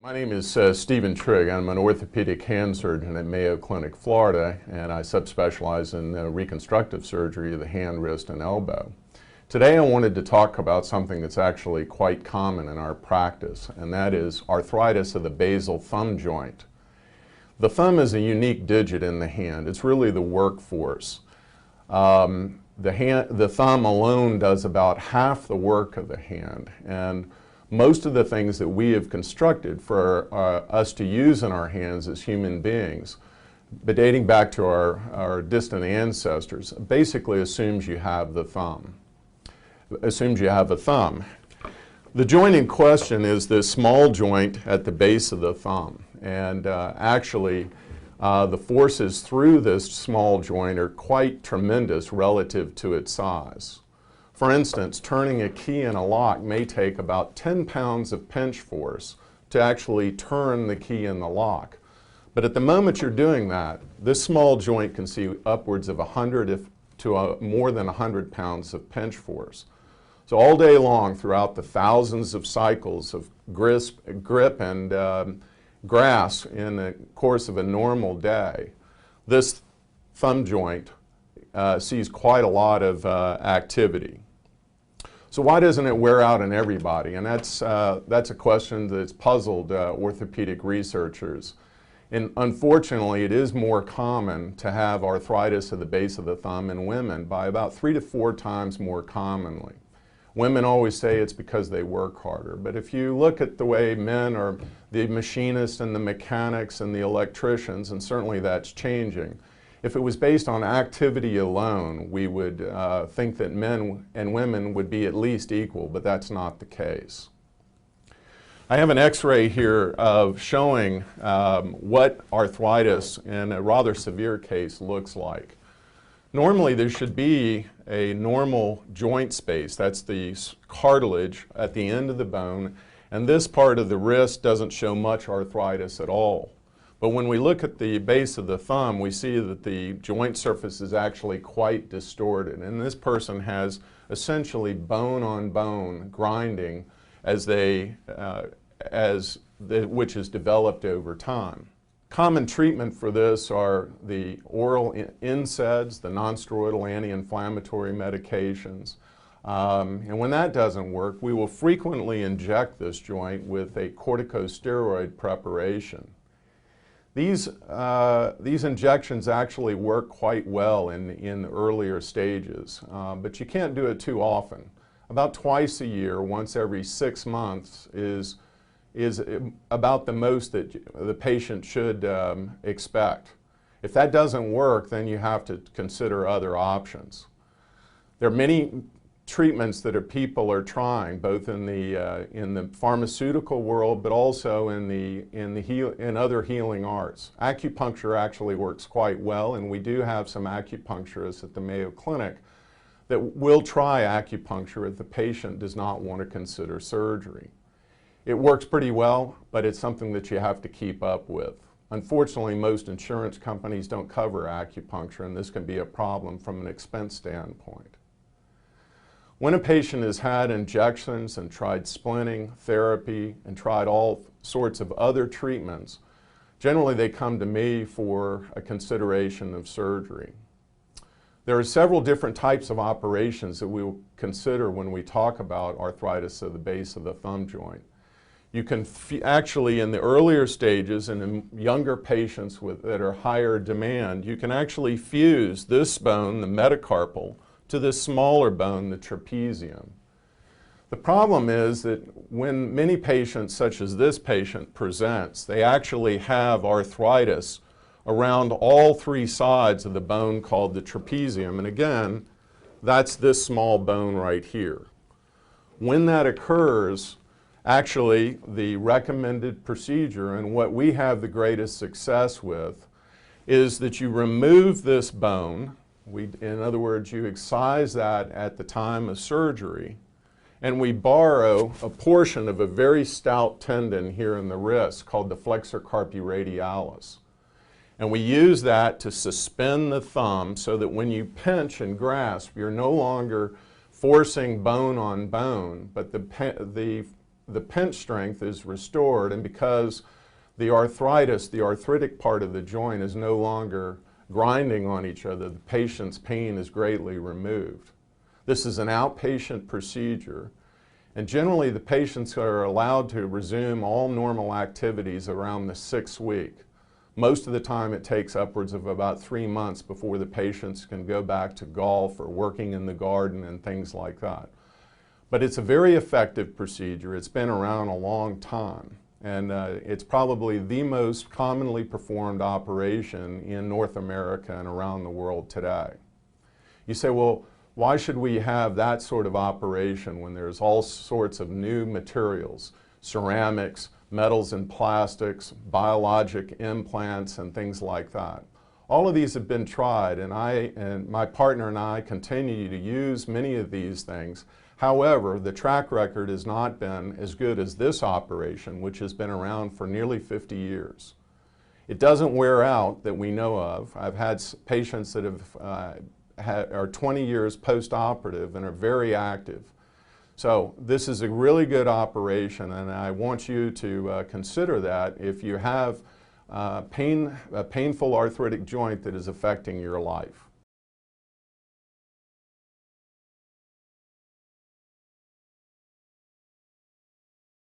My name is Stephen Trigg. I'm an orthopedic hand surgeon at Mayo Clinic, Florida, and I subspecialize in reconstructive surgery of the hand, wrist, and elbow. Today I wanted to talk about something that's actually quite common in our practice, and that is arthritis of the basal thumb joint. The thumb is a unique digit in the hand. It's really the workforce. The thumb alone does about half the work of the hand, and most of the things that we have constructed for us to use in our hands as human beings, but dating back to our distant ancestors, basically assumes you have the thumb. Assumes you have a thumb. The joint in question is this small joint at the base of the thumb, and actually the forces through this small joint are quite tremendous relative to its size. For instance, turning a key in a lock may take about 10 pounds of pinch force to actually turn the key in the lock. But at the moment you're doing that, this small joint can see upwards of 100 to more than 100 pounds of pinch force. So all day long, throughout the thousands of cycles of grip and grasp in the course of a normal day, this thumb joint sees quite a lot of activity. So why doesn't it wear out in everybody? And that's a question that's puzzled orthopedic researchers. And unfortunately, it is more common to have arthritis of the base of the thumb in women by about 3 to 4 times more commonly. Women always say it's because they work harder, but if you look at the way men are the machinists and the mechanics and the electricians, and certainly that's changing, if it was based on activity alone, we would think that men and women would be at least equal, but that's not the case. I have an x-ray here of showing what arthritis in a rather severe case looks like. Normally there should be a normal joint space, that's the cartilage at the end of the bone, and this part of the wrist doesn't show much arthritis at all. But when we look at the base of the thumb, we see that the joint surface is actually quite distorted. And this person has essentially bone-on-bone grinding which is developed over time. Common treatment for this are the oral NSAIDs, the nonsteroidal anti-inflammatory medications. And when that doesn't work, we will frequently inject this joint with a corticosteroid preparation. These injections actually work quite well in the earlier stages, but you can't do it too often. About twice a year, once every 6 months, is about the most that the patient should expect. If that doesn't work, then you have to consider other options. There are many treatments that people are trying, both in the pharmaceutical world, but also in other healing arts. Acupuncture actually works quite well, and we do have some acupuncturists at the Mayo Clinic that will try acupuncture if the patient does not want to consider surgery. It works pretty well, but it's something that you have to keep up with. Unfortunately, most insurance companies don't cover acupuncture, and this can be a problem from an expense standpoint. When a patient has had injections and tried splinting therapy and tried all sorts of other treatments, generally they come to me for a consideration of surgery. There are several different types of operations that we will consider when we talk about arthritis of the base of the thumb joint. You can actually, in the earlier stages and in younger patients that are higher demand, you can actually fuse this bone, the metacarpal, to this smaller bone, the trapezium. The problem is that when many patients, such as this patient, presents, they actually have arthritis around all 3 sides of the bone called the trapezium. And again, that's this small bone right here. When that occurs, actually the recommended procedure, and what we have the greatest success with, is that you remove this bone. In other words, you excise that at the time of surgery, and we borrow a portion of a very stout tendon here in the wrist called the flexor carpi radialis. And we use that to suspend the thumb so that when you pinch and grasp, you're no longer forcing bone on bone, but the the pinch strength is restored, and because the arthritis, the arthritic part of the joint, is no longer grinding on each other, the patient's pain is greatly removed. This is an outpatient procedure, and generally the patients are allowed to resume all normal activities around the 6th week. Most of the time it takes upwards of about 3 months before the patients can go back to golf or working in the garden and things like that. But it's a very effective procedure. It's been around a long time, and it's probably the most commonly performed operation in North America and around the world today. You say, well, why should we have that sort of operation when there's all sorts of new materials, ceramics, metals and plastics, biologic implants, and things like that? All of these have been tried, and my partner and I continue to use many of these things. However, the track record has not been as good as this operation, which has been around for nearly 50 years. It doesn't wear out that we know of. I've had patients that are 20 years post-operative and are very active. So this is a really good operation, and I want you to consider that if you have a painful arthritic joint that is affecting your life.